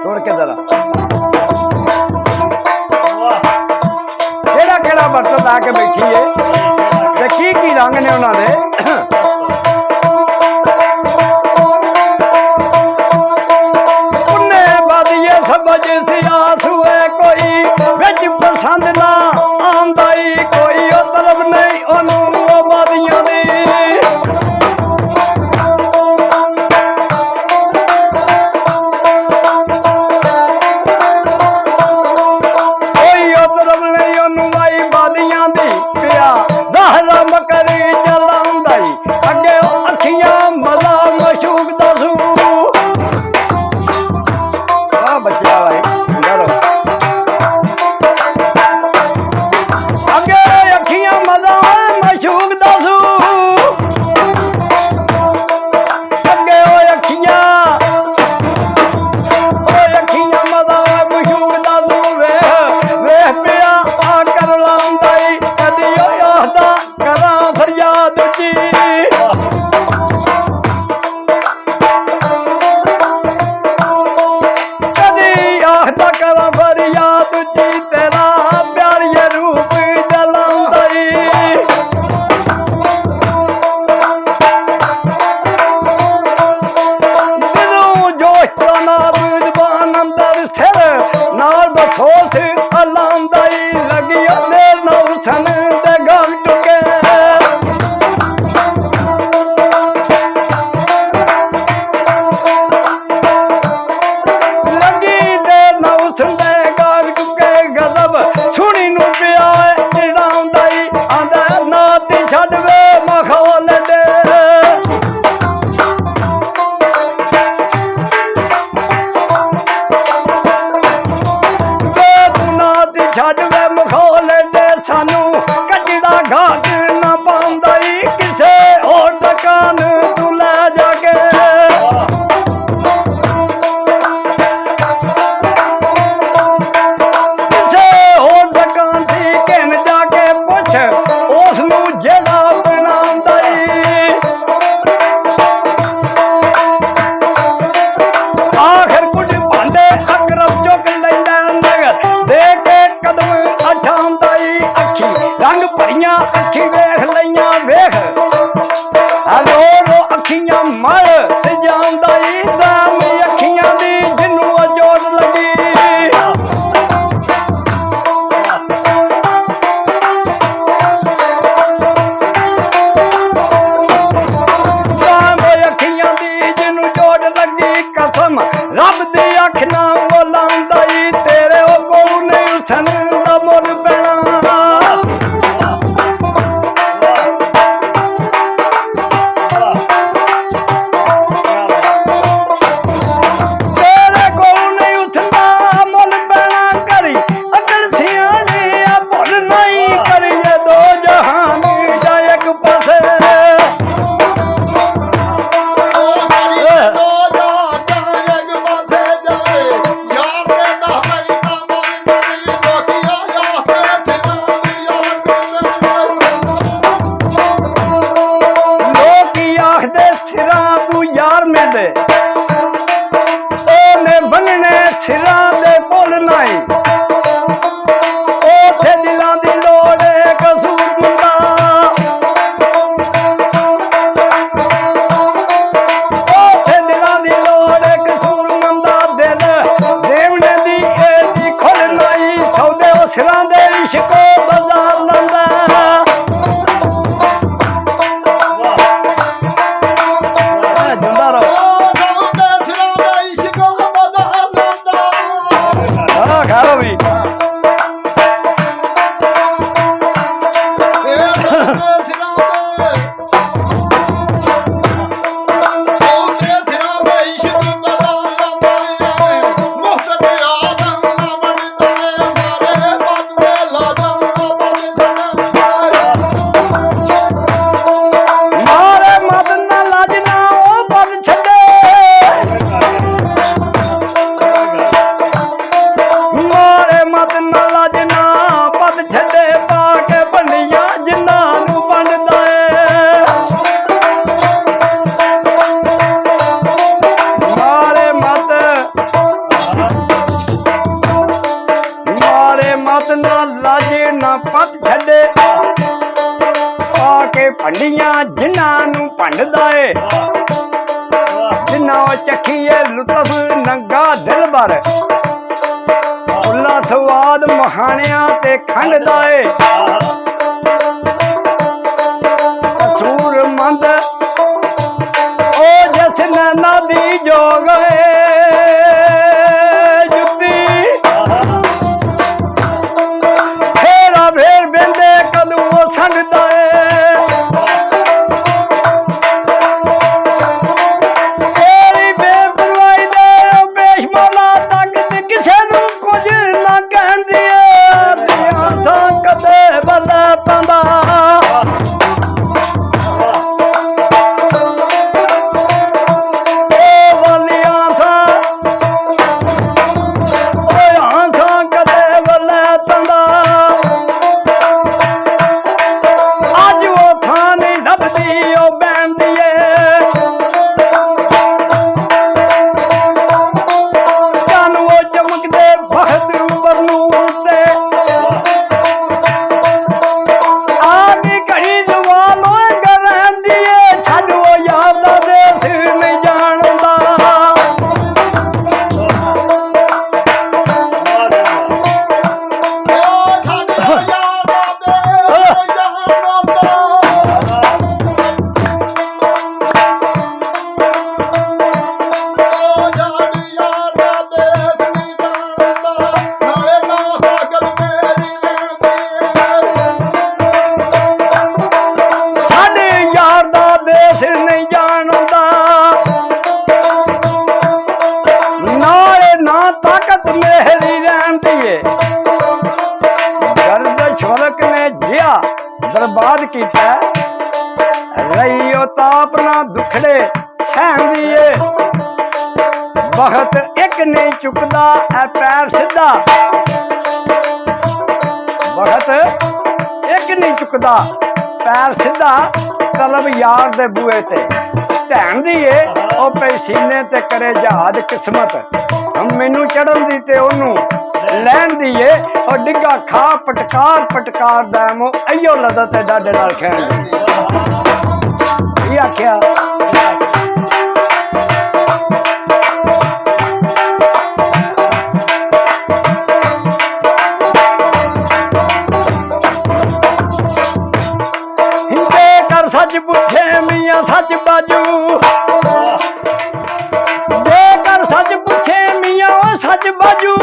सुन के जरा केड़ा केड़ा बर्तन ला के बैठी है ते की रंग ने उन्होंने पसंद ना आंदाई कोई तलब नहीं ओनू बादियां दी कोई तलब नहीं ओनू आई बादियां दी पिया दहला मकरी चलांदाई अगे अखियां मजा मशूक दसू बचिया भाई ਭੰਡੀਆਂ ਜਿਨ੍ਹਾਂ ਨੂੰ ਭੰਡਦਾ ਏ ਜਿਨ੍ਹਾਂ ਚੱਖੀਏ ਲੁਤਫ ਨੰਗਾ ਦਿਲ ਭਰ ਉੱਲਾ ਸਵਾਦ ਮਹਾਣਿਆਂ ਤੇ ਖੰਡਦਾ ਏ ਸੂਰਮੰਦ ਉਹ ਜਿਸ ਨੈਣਾ ਦੀ ਜੋਗ ਏ बर्बाद किया रही ताप ना दुखड़े सहंदी बहुत एक नहीं चुकता है पैर सीधा बहुत एक नहीं चुकता पैर सीधा तलब यार दे बूए ते ढैन दी ओ पे सीने ते करे जहाज किस्मत हम मैनू चढ़न दी ते ओनू लैन दी और डिग्गा खा पटकार पटकार दैमो अयो लदत डाडे नाल खैन ये आख्या हिंदे कर सच पुछे मियां सच बाजू दे कर सच पुछे मियां सच बाजू